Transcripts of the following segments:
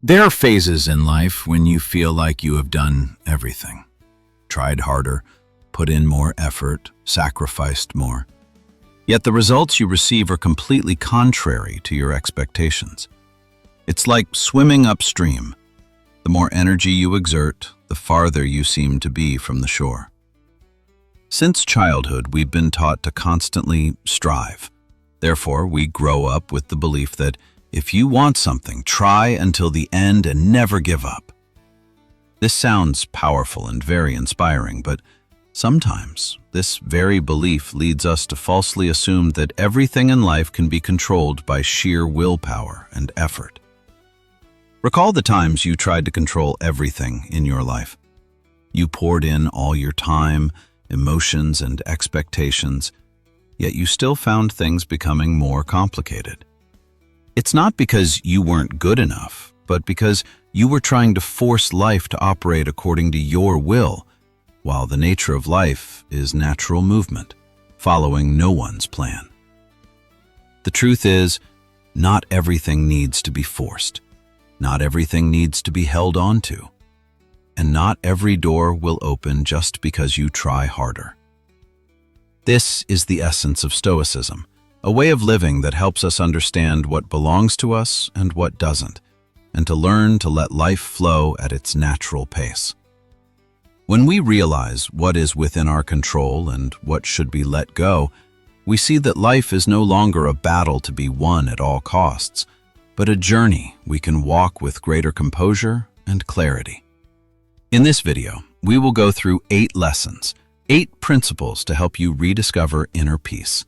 There are phases in life when you feel like you have done everything. Tried harder, put in more effort, sacrificed more. Yet the results you receive are completely contrary to your expectations. It's like swimming upstream. The more energy you exert, the farther you seem to be from the shore. Since childhood, we've been taught to constantly strive. Therefore, we grow up with the belief that if you want something, try until the end and never give up. This sounds powerful and very inspiring, but sometimes this very belief leads us to falsely assume that everything in life can be controlled by sheer willpower and effort. Recall the times you tried to control everything in your life. You poured in all your time, emotions, and expectations, yet you still found things becoming more complicated. It's not because you weren't good enough, but because you were trying to force life to operate according to your will, while the nature of life is natural movement, following no one's plan. The truth is, not everything needs to be forced. Not everything needs to be held on to. And not every door will open just because you try harder. This is the essence of Stoicism, a way of living that helps us understand what belongs to us and what doesn't, and to learn to let life flow at its natural pace. When we realize what is within our control and what should be let go, we see that life is no longer a battle to be won at all costs, but a journey we can walk with greater composure and clarity. In this video, we will go through 8 lessons, 8 principles to help you rediscover inner peace.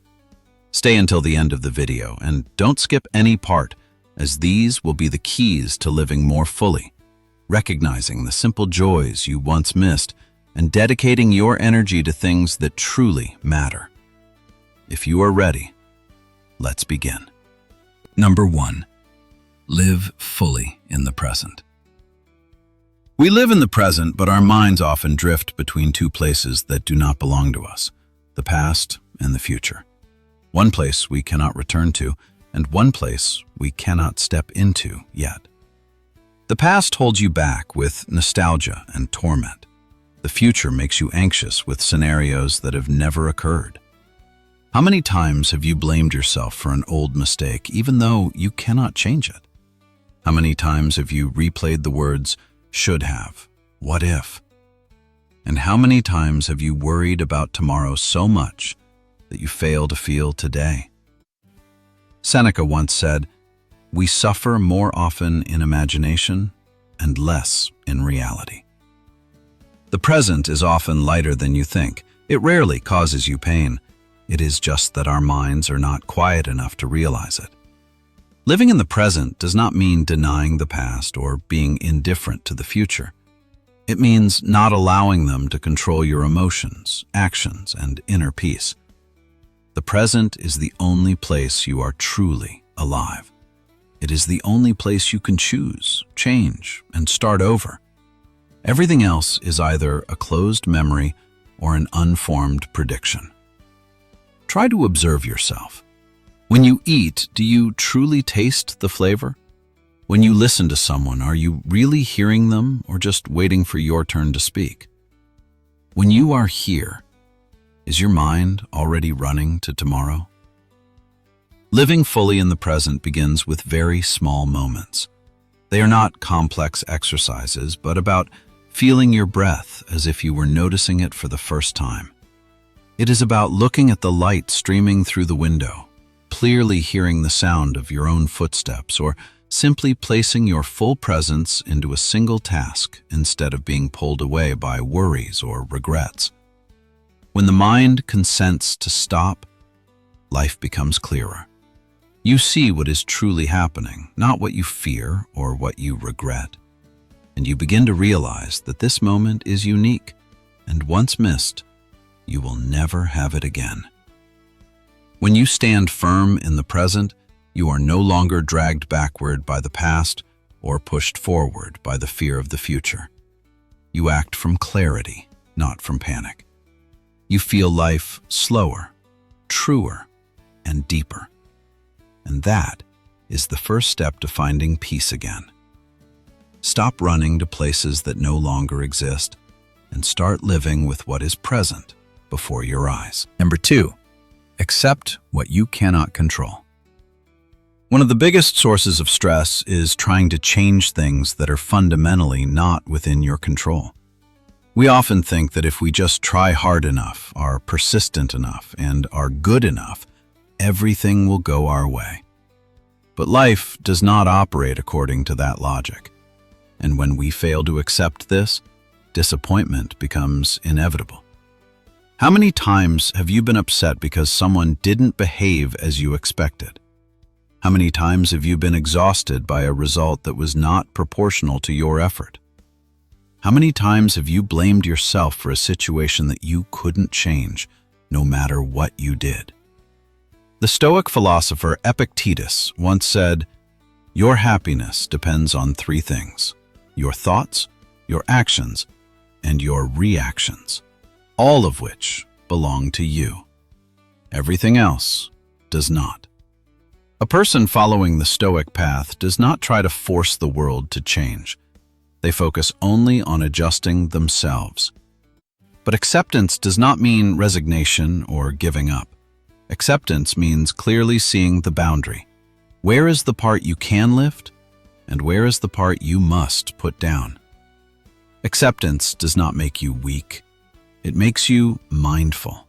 Stay until the end of the video and don't skip any part, as these will be the keys to living more fully, recognizing the simple joys you once missed and dedicating your energy to things that truly matter. If you are ready, let's begin. Number 1. Live fully in the present. We live in the present, but our minds often drift between 2 places that do not belong to us, the past and the future. One place we cannot return to, and one place we cannot step into yet. The past holds you back with nostalgia and torment. The future makes you anxious with scenarios that have never occurred. How many times have you blamed yourself for an old mistake, even though you cannot change it? How many times have you replayed the words, should have, what if? And how many times have you worried about tomorrow so much that you fail to feel today? Seneca once said, "We suffer more often in imagination and less in reality." The present is often lighter than you think. It rarely causes you pain. It is just that our minds are not quiet enough to realize it. Living in the present does not mean denying the past or being indifferent to the future. It means not allowing them to control your emotions, actions, and inner peace. The present is the only place you are truly alive. It is the only place you can choose, change, and start over. Everything else is either a closed memory or an unformed prediction. Try to observe yourself. When you eat, do you truly taste the flavor? When you listen to someone, are you really hearing them or just waiting for your turn to speak? When you are here, is your mind already running to tomorrow? Living fully in the present begins with very small moments. They are not complex exercises, but about feeling your breath as if you were noticing it for the first time. It is about looking at the light streaming through the window, clearly hearing the sound of your own footsteps, or simply placing your full presence into a single task instead of being pulled away by worries or regrets. When the mind consents to stop, life becomes clearer. You see what is truly happening, not what you fear or what you regret. And you begin to realize that this moment is unique, and once missed, you will never have it again. When you stand firm in the present, you are no longer dragged backward by the past or pushed forward by the fear of the future. You act from clarity, not from panic. You feel life slower, truer, and deeper. And that is the first step to finding peace again. Stop running to places that no longer exist and start living with what is present before your eyes. Number 2, accept what you cannot control. One of the biggest sources of stress is trying to change things that are fundamentally not within your control. We often think that if we just try hard enough, are persistent enough, and are good enough, everything will go our way. But life does not operate according to that logic. And when we fail to accept this, disappointment becomes inevitable. How many times have you been upset because someone didn't behave as you expected? How many times have you been exhausted by a result that was not proportional to your effort? How many times have you blamed yourself for a situation that you couldn't change, no matter what you did? The Stoic philosopher Epictetus once said, "Your happiness depends on 3 things: your thoughts, your actions, and your reactions, all of which belong to you. Everything else does not." A person following the Stoic path does not try to force the world to change. They focus only on adjusting themselves. But acceptance does not mean resignation or giving up. Acceptance means clearly seeing the boundary. Where is the part you can lift, and where is the part you must put down? Acceptance does not make you weak. It makes you mindful.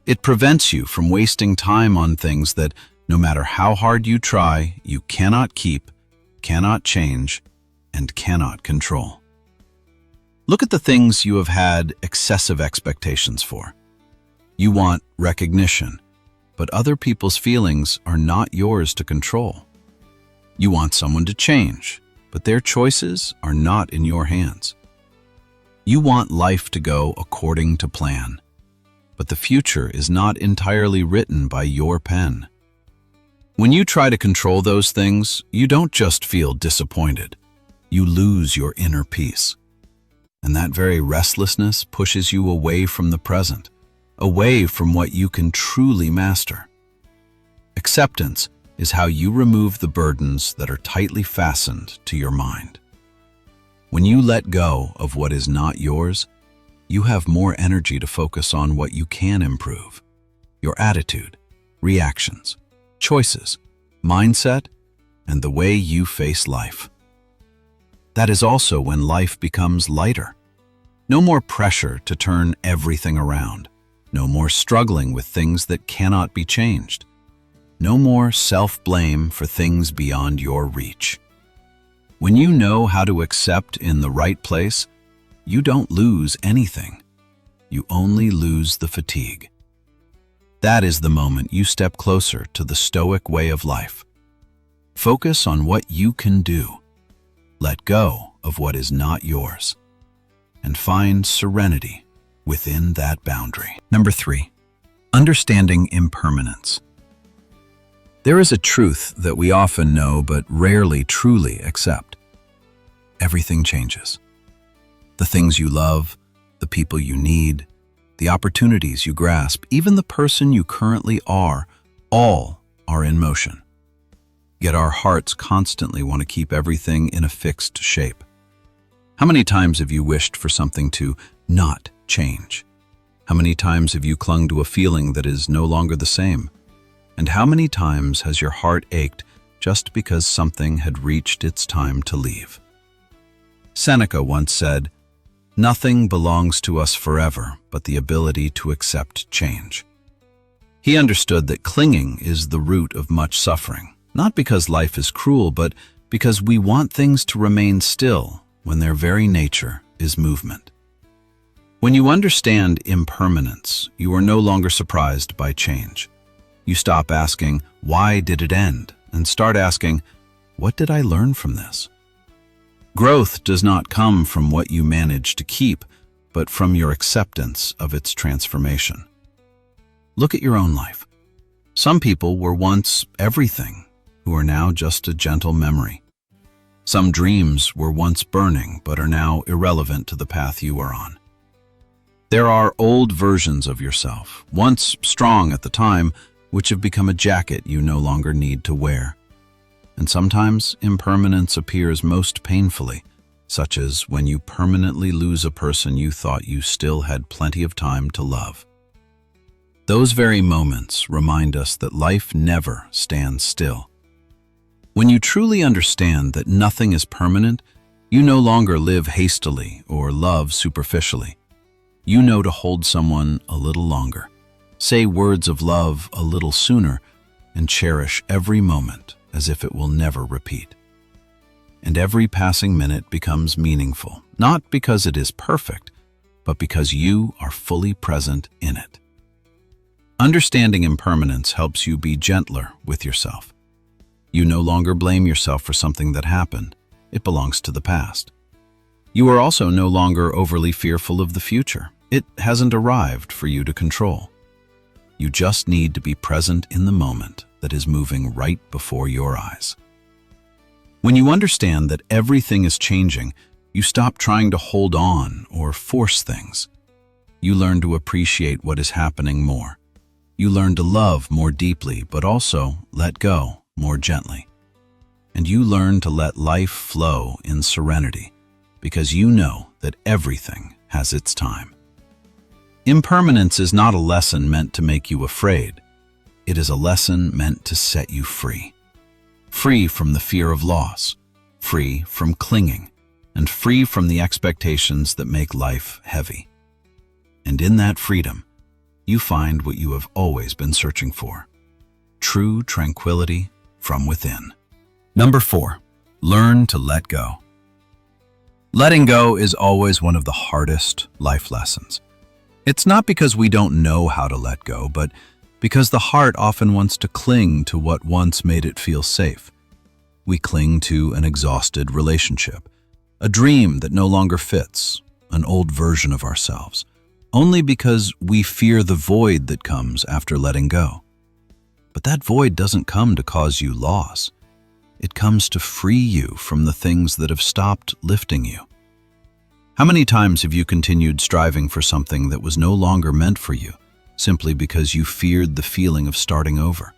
It prevents you from wasting time on things that, no matter how hard you try, you cannot keep, cannot change, and cannot control. Look at the things you have had excessive expectations for. You want recognition, but other people's feelings are not yours to control. You want someone to change, but their choices are not in your hands. You want life to go according to plan, but the future is not entirely written by your pen. When you try to control those things, you don't just feel disappointed. You lose your inner peace. And that very restlessness pushes you away from the present, away from what you can truly master. Acceptance is how you remove the burdens that are tightly fastened to your mind. When you let go of what is not yours, you have more energy to focus on what you can improve: your attitude, reactions, choices, mindset, and the way you face life. That is also when life becomes lighter. No more pressure to turn everything around. No more struggling with things that cannot be changed. No more self-blame for things beyond your reach. When you know how to accept in the right place, you don't lose anything. You only lose the fatigue. That is the moment you step closer to the Stoic way of life. Focus on what you can do. Let go of what is not yours, and find serenity within that boundary. Number 3, understanding impermanence. There is a truth that we often know but rarely truly accept. Everything changes. The things you love, the people you need, the opportunities you grasp, even the person you currently are, all are in motion. Yet our hearts constantly want to keep everything in a fixed shape. How many times have you wished for something to not change? How many times have you clung to a feeling that is no longer the same? And how many times has your heart ached just because something had reached its time to leave? Seneca once said, "Nothing belongs to us forever but the ability to accept change." He understood that clinging is the root of much suffering, not because life is cruel, but because we want things to remain still when their very nature is movement. When you understand impermanence, you are no longer surprised by change. You stop asking, "Why did it end?" and start asking, "What did I learn from this?" Growth does not come from what you manage to keep, but from your acceptance of its transformation. Look at your own life. Some people were once everything, who are now just a gentle memory. Some dreams were once burning, but are now irrelevant to the path you are on. There are old versions of yourself, once strong at the time, which have become a jacket you no longer need to wear. And sometimes impermanence appears most painfully, such as when you permanently lose a person you thought you still had plenty of time to love. Those very moments remind us that life never stands still. When you truly understand that nothing is permanent, you no longer live hastily or love superficially. You know to hold someone a little longer, say words of love a little sooner, and cherish every moment as if it will never repeat. And every passing minute becomes meaningful, not because it is perfect, but because you are fully present in it. Understanding impermanence helps you be gentler with yourself. You no longer blame yourself for something that happened. It belongs to the past. You are also no longer overly fearful of the future. It hasn't arrived for you to control. You just need to be present in the moment that is moving right before your eyes. When you understand that everything is changing, you stop trying to hold on or force things. You learn to appreciate what is happening more. You learn to love more deeply, but also let go more gently. And you learn to let life flow in serenity, because you know that everything has its time. Impermanence is not a lesson meant to make you afraid. It is a lesson meant to set you free. Free from the fear of loss, free from clinging, and free from the expectations that make life heavy. And in that freedom, you find what you have always been searching for: true tranquility from within. Number 4, learn to let go. Letting go is always one of the hardest life lessons. It's not because we don't know how to let go, but because the heart often wants to cling to what once made it feel safe. We cling to an exhausted relationship, a dream that no longer fits, an old version of ourselves, only because we fear the void that comes after letting go. But that void doesn't come to cause you loss. It comes to free you from the things that have stopped lifting you. How many times have you continued striving for something that was no longer meant for you, simply because you feared the feeling of starting over?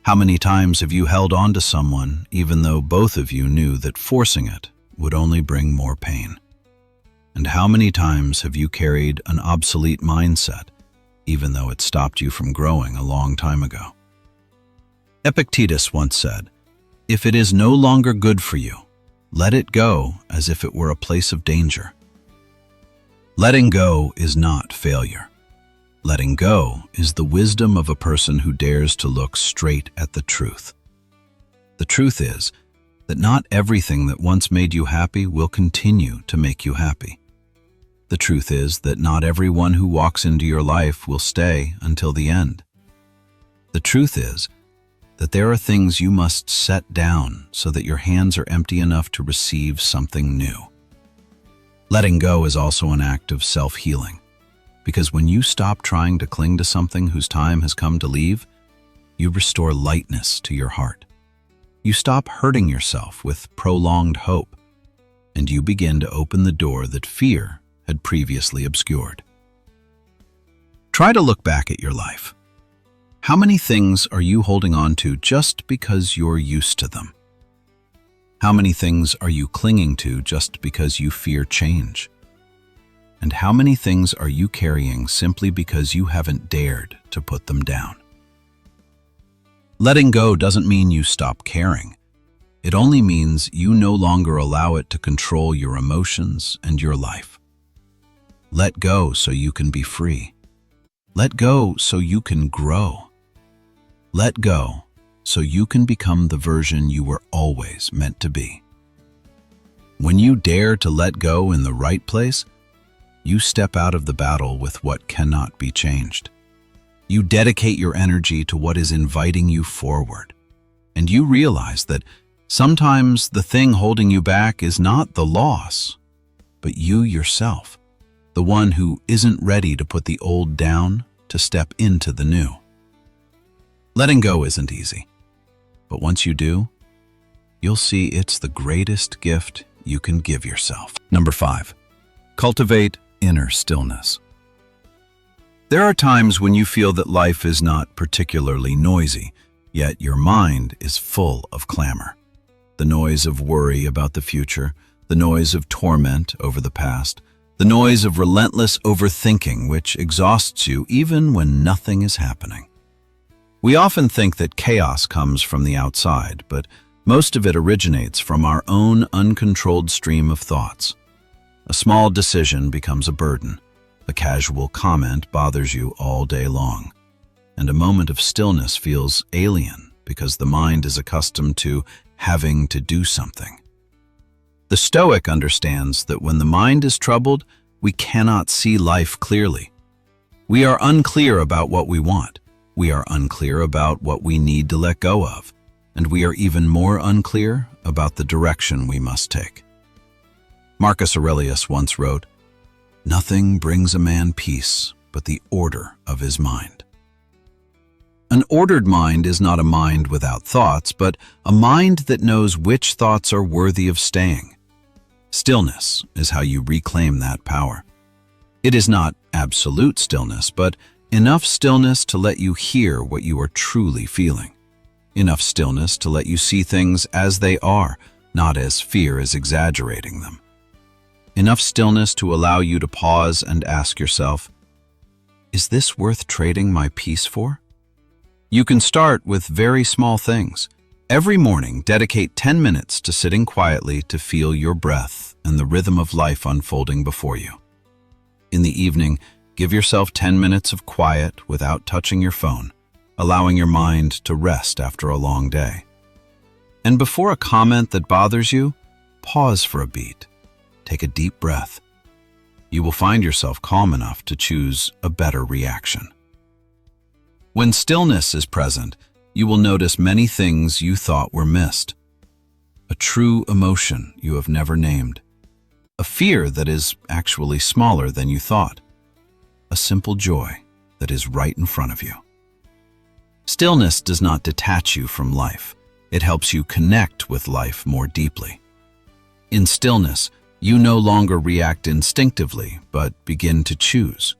How many times have you held on to someone even though both of you knew that forcing it would only bring more pain? And how many times have you carried an obsolete mindset even though it stopped you from growing a long time ago? Epictetus once said, "If it is no longer good for you, let it go as if it were a place of danger." Letting go is not failure. Letting go is the wisdom of a person who dares to look straight at the truth. The truth is that not everything that once made you happy will continue to make you happy. The truth is that not everyone who walks into your life will stay until the end. The truth is that there are things you must set down so that your hands are empty enough to receive something new. Letting go is also an act of self-healing, because when you stop trying to cling to something whose time has come to leave, you restore lightness to your heart. You stop hurting yourself with prolonged hope, and you begin to open the door that fear had previously obscured. Try to look back at your life. How many things are you holding on to just because you're used to them? How many things are you clinging to just because you fear change? And how many things are you carrying simply because you haven't dared to put them down? Letting go doesn't mean you stop caring. It only means you no longer allow it to control your emotions and your life. Let go so you can be free. Let go so you can grow. Let go so you can become the version you were always meant to be. When you dare to let go in the right place, you step out of the battle with what cannot be changed. You dedicate your energy to what is inviting you forward. And you realize that sometimes the thing holding you back is not the loss, but you yourself, the one who isn't ready to put the old down to step into the new. Letting go isn't easy, but once you do, you'll see it's the greatest gift you can give yourself. Number 5, cultivate inner stillness. There are times when you feel that life is not particularly noisy, yet your mind is full of clamor. the noise of worry about the future, the noise of torment over the past, the noise of relentless overthinking which exhausts you even when nothing is happening. We often think that chaos comes from the outside, but most of it originates from our own uncontrolled stream of thoughts. A small decision becomes a burden. A casual comment bothers you all day long. And a moment of stillness feels alien because the mind is accustomed to having to do something. The Stoic understands that when the mind is troubled, we cannot see life clearly. We are unclear about what we want. We are unclear about what we need to let go of. And we are even more unclear about the direction we must take. Marcus Aurelius once wrote, "Nothing brings a man peace but the order of his mind." An ordered mind is not a mind without thoughts, but a mind that knows which thoughts are worthy of staying. Stillness is how you reclaim that power. It is not absolute stillness, but enough stillness to let you hear what you are truly feeling. Enough stillness to let you see things as they are, not as fear is exaggerating them. Enough stillness to allow you to pause and ask yourself, is this worth trading my peace for? You can start with very small things. Every morning, dedicate 10 minutes to sitting quietly to feel your breath and the rhythm of life unfolding before you. In the evening, give yourself 10 minutes of quiet without touching your phone, allowing your mind to rest after a long day. And before a comment that bothers you, pause for a beat. Take a deep breath. You will find yourself calm enough to choose a better reaction. When stillness is present, you will notice many things you thought were missed. A true emotion you have never named. A fear that is actually smaller than you thought. A simple joy that is right in front of you. Stillness does not detach you from life. It helps you connect with life more deeply. In stillness, you no longer react instinctively, but begin to choose.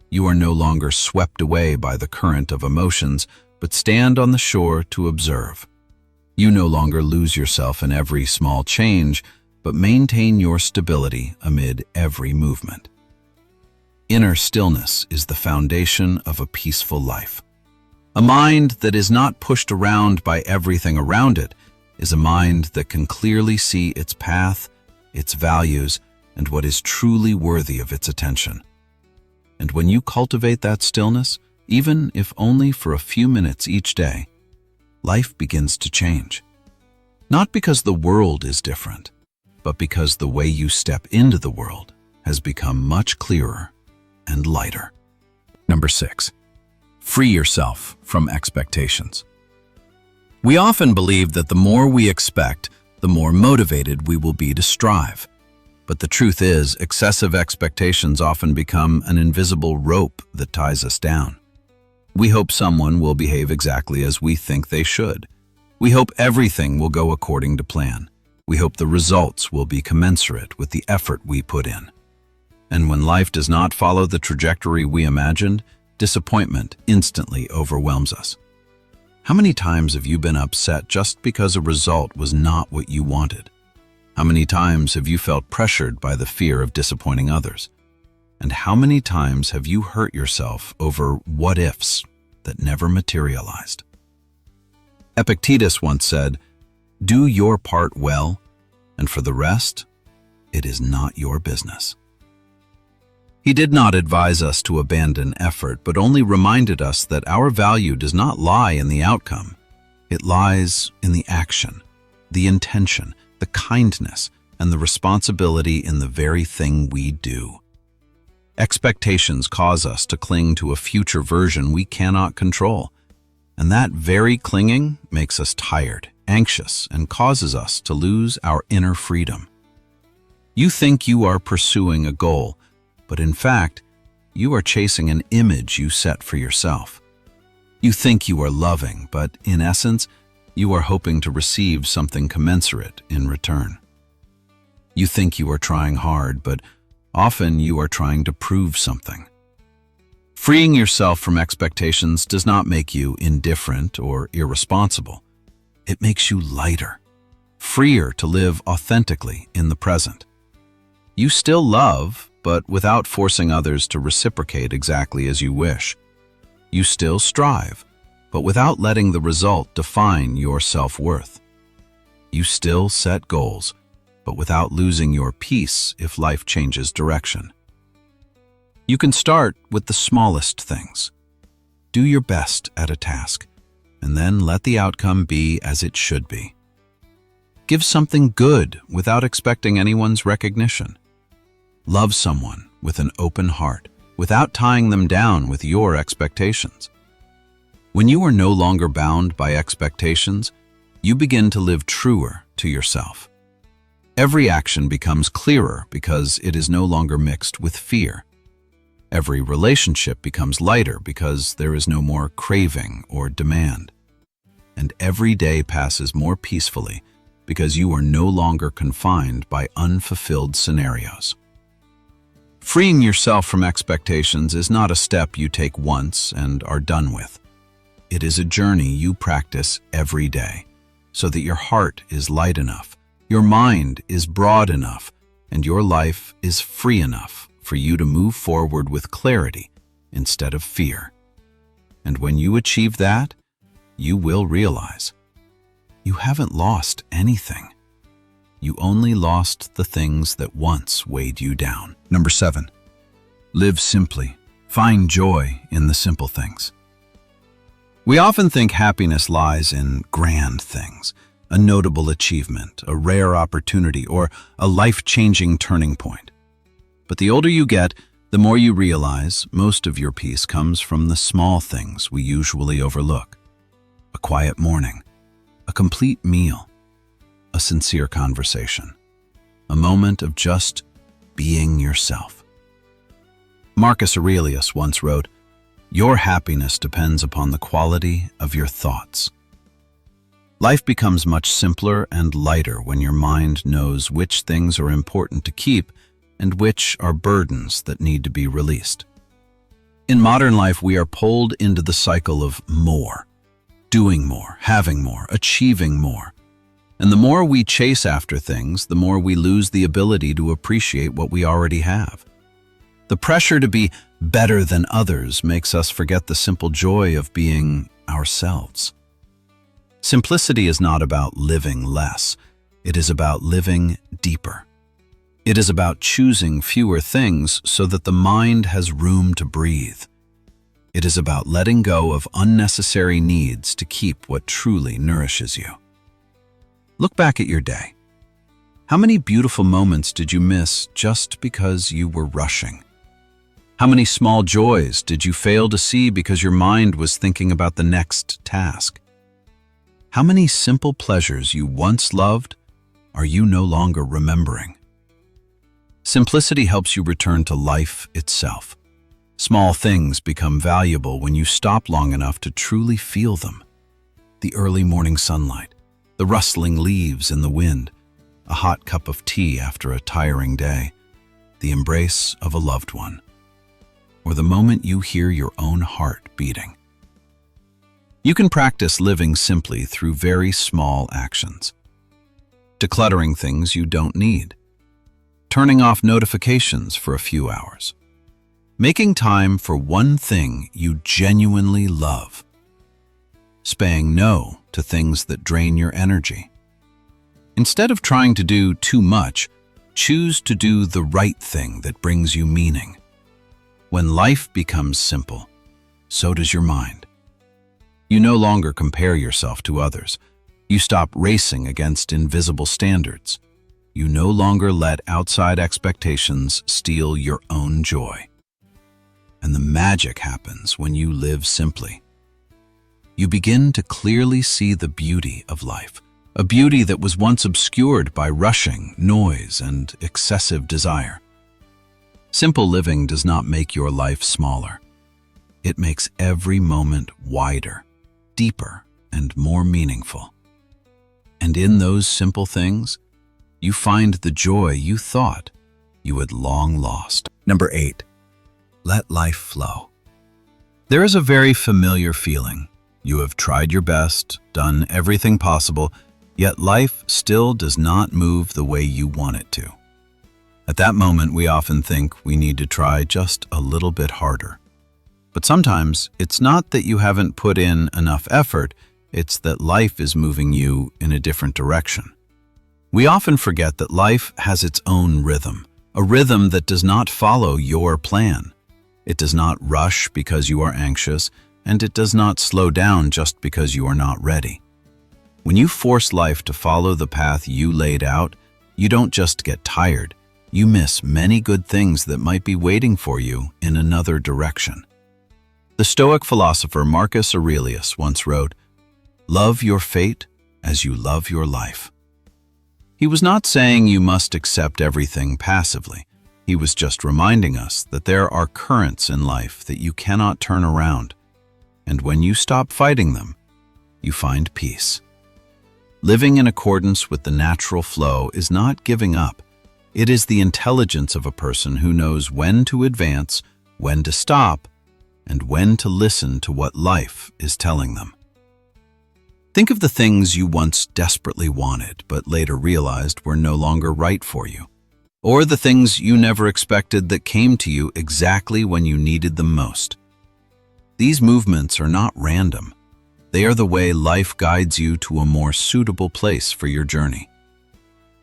You are no longer swept away by the current of emotions, but stand on the shore to observe. You no longer lose yourself in every small change, but maintain your stability amid every movement. Inner stillness is the foundation of a peaceful life. A mind that is not pushed around by everything around it is a mind that can clearly see its path, its values, and what is truly worthy of its attention. And when you cultivate that stillness, even if only for a few minutes each day, life begins to change. Not because the world is different, but because the way you step into the world has become much clearer and lighter. Number 6. Free yourself from expectations. We often believe that the more we expect, the more motivated we will be to strive. But the truth is, excessive expectations often become an invisible rope that ties us down. We hope someone will behave exactly as we think they should. We hope everything will go according to plan. We hope the results will be commensurate with the effort we put in. And when life does not follow the trajectory we imagined, disappointment instantly overwhelms us. How many times have you been upset just because a result was not what you wanted? How many times have you felt pressured by the fear of disappointing others? And how many times have you hurt yourself over what-ifs that never materialized? Epictetus once said, "Do your part well, and for the rest, it is not your business." He did not advise us to abandon effort, but only reminded us that our value does not lie in the outcome. It lies in the action, the intention, the kindness, and the responsibility in the very thing we do. Expectations cause us to cling to a future version we cannot control, and that very clinging makes us tired, anxious, and causes us to lose our inner freedom. You think you are pursuing a goal, but in fact, you are chasing an image you set for yourself. You think you are loving, but in essence, you are hoping to receive something commensurate in return. You think you are trying hard, but often you are trying to prove something. Freeing yourself from expectations does not make you indifferent or irresponsible. It makes you lighter, freer to live authentically in the present. You still love, but without forcing others to reciprocate exactly as you wish. You still strive, but without letting the result define your self-worth. You still set goals, but without losing your peace if life changes direction. You can start with the smallest things. Do your best at a task, and then let the outcome be as it should be. Give something good without expecting anyone's recognition. Love someone with an open heart, without tying them down with your expectations. When you are no longer bound by expectations, you begin to live truer to yourself. Every action becomes clearer because it is no longer mixed with fear. Every relationship becomes lighter because there is no more craving or demand. And every day passes more peacefully because you are no longer confined by unfulfilled scenarios. Freeing yourself from expectations is not a step you take once and are done with. It is a journey you practice every day, so that your heart is light enough, your mind is broad enough, and your life is free enough for you to move forward with clarity instead of fear. And when you achieve that, you will realize you haven't lost anything. You only lost the things that once weighed you down. Number 7, live simply. Find joy in the simple things. We often think happiness lies in grand things, a notable achievement, a rare opportunity, or a life-changing turning point. But the older you get, the more you realize most of your peace comes from the small things we usually overlook. A quiet morning, a complete meal, a sincere conversation, a moment of just being yourself. Marcus Aurelius once wrote, "Your happiness depends upon the quality of your thoughts." Life becomes much simpler and lighter when your mind knows which things are important to keep and which are burdens that need to be released. In modern life, we are pulled into the cycle of more, doing more, having more, achieving more. And the more we chase after things, the more we lose the ability to appreciate what we already have. The pressure to be better than others makes us forget the simple joy of being ourselves. Simplicity is not about living less. It is about living deeper. It is about choosing fewer things so that the mind has room to breathe. It is about letting go of unnecessary needs to keep what truly nourishes you. Look back at your day. How many beautiful moments did you miss just because you were rushing? How many small joys did you fail to see because your mind was thinking about the next task? How many simple pleasures you once loved are you no longer remembering? Simplicity helps you return to life itself. Small things become valuable when you stop long enough to truly feel them. The early morning sunlight, the rustling leaves in the wind, a hot cup of tea after a tiring day, the embrace of a loved one, or the moment you hear your own heart beating. You can practice living simply through very small actions. Decluttering things you don't need. Turning off notifications for a few hours. Making time for one thing you genuinely love. Saying no to things that drain your energy. Instead of trying to do too much, choose to do the right thing that brings you meaning. When life becomes simple, so does your mind. You no longer compare yourself to others. You stop racing against invisible standards. You no longer let outside expectations steal your own joy. And the magic happens when you live simply. You begin to clearly see the beauty of life, a beauty that was once obscured by rushing, noise, and excessive desire. Simple living does not make your life smaller. It makes every moment wider, deeper, and more meaningful. And in those simple things, you find the joy you thought you had long lost. Number 8, let life flow. There is a very familiar feeling. You have tried your best, done everything possible, Yet life still does not move the way you want it to. At that moment, we often think we need to try just a little bit harder. But sometimes it's not that you haven't put in enough effort, it's that life is moving you in a different direction. We often forget that life has its own rhythm, a rhythm that does not follow your plan. It does not rush because you are anxious, and it does not slow down just because you are not ready. When you force life to follow the path you laid out, you don't just get tired, you miss many good things that might be waiting for you in another direction. The Stoic philosopher Marcus Aurelius once wrote, "Love your fate as you love your life." He was not saying you must accept everything passively. He was just reminding us that there are currents in life that you cannot turn around, and when you stop fighting them, you find peace. Living in accordance with the natural flow is not giving up. It is the intelligence of a person who knows when to advance, when to stop, and when to listen to what life is telling them. Think of the things you once desperately wanted but later realized were no longer right for you, or the things you never expected that came to you exactly when you needed them most. These movements are not random. They are the way life guides you to a more suitable place for your journey.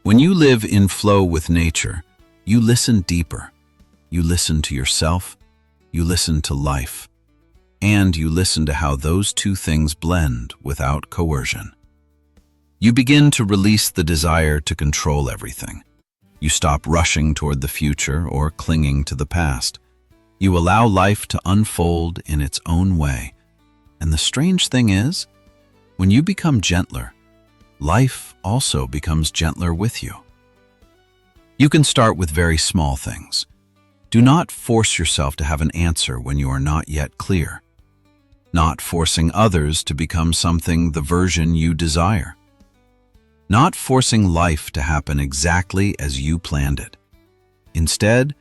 When you live in flow with nature, you listen deeper. You listen to yourself, you listen to life, and you listen to how those two things blend without coercion. You begin to release the desire to control everything. You stop rushing toward the future or clinging to the past. You allow life to unfold in its own way. And the strange thing is, when you become gentler, life also becomes gentler with you. You can start with very small things. Do not force yourself to have an answer when you are not yet clear. Not forcing others to become something, the version you desire. Not forcing life to happen exactly as you planned it. Instead,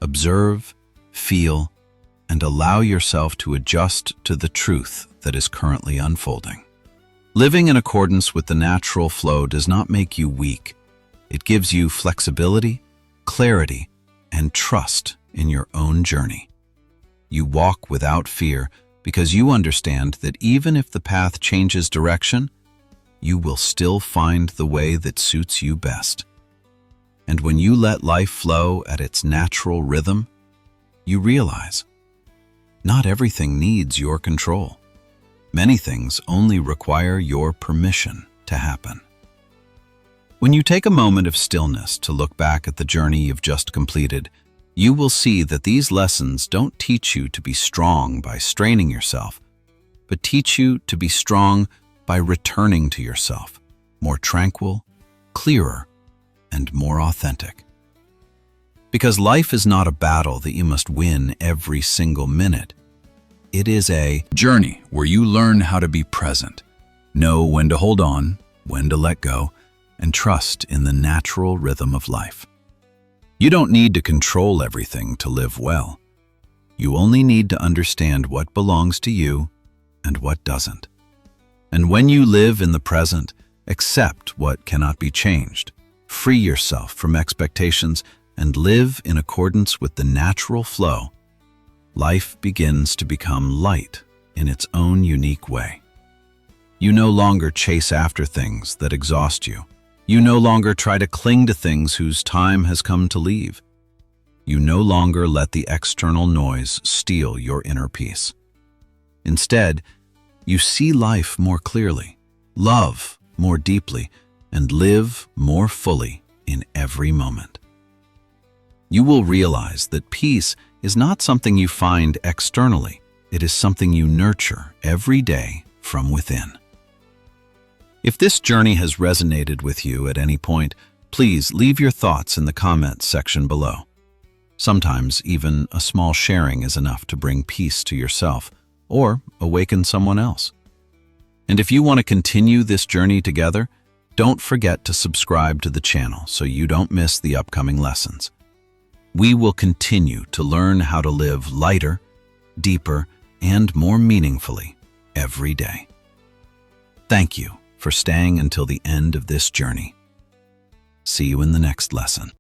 observe, feel, and allow yourself to adjust to the truth that is currently unfolding. Living in accordance with the natural flow does not make you weak. It gives you flexibility, clarity, and trust in your own journey. You walk without fear because you understand that even if the path changes direction, you will still find the way that suits you best. And when you let life flow at its natural rhythm, you realize not everything needs your control. Many things only require your permission to happen. When you take a moment of stillness to look back at the journey you've just completed, you will see that these lessons don't teach you to be strong by straining yourself, but teach you to be strong by returning to yourself, more tranquil, clearer, and more authentic. Because life is not a battle that you must win every single minute. It is a journey where you learn how to be present, know when to hold on, when to let go, and trust in the natural rhythm of life. You don't need to control everything to live well. You only need to understand what belongs to you and what doesn't. And when you live in the present, accept what cannot be changed, free yourself from expectations, and live in accordance with the natural flow, life begins to become light in its own unique way. You no longer chase after things that exhaust you. You no longer try to cling to things whose time has come to leave. You no longer let the external noise steal your inner peace. Instead, you see life more clearly, love more deeply, and live more fully in every moment. You will realize that peace is not something you find externally. It is something you nurture every day from within. If this journey has resonated with you at any point, please leave your thoughts in the comments section below. Sometimes even a small sharing is enough to bring peace to yourself or awaken someone else. And if you want to continue this journey together, don't forget to subscribe to the channel so you don't miss the upcoming lessons. We will continue to learn how to live lighter, deeper, and more meaningfully every day. Thank you for staying until the end of this journey. See you in the next lesson.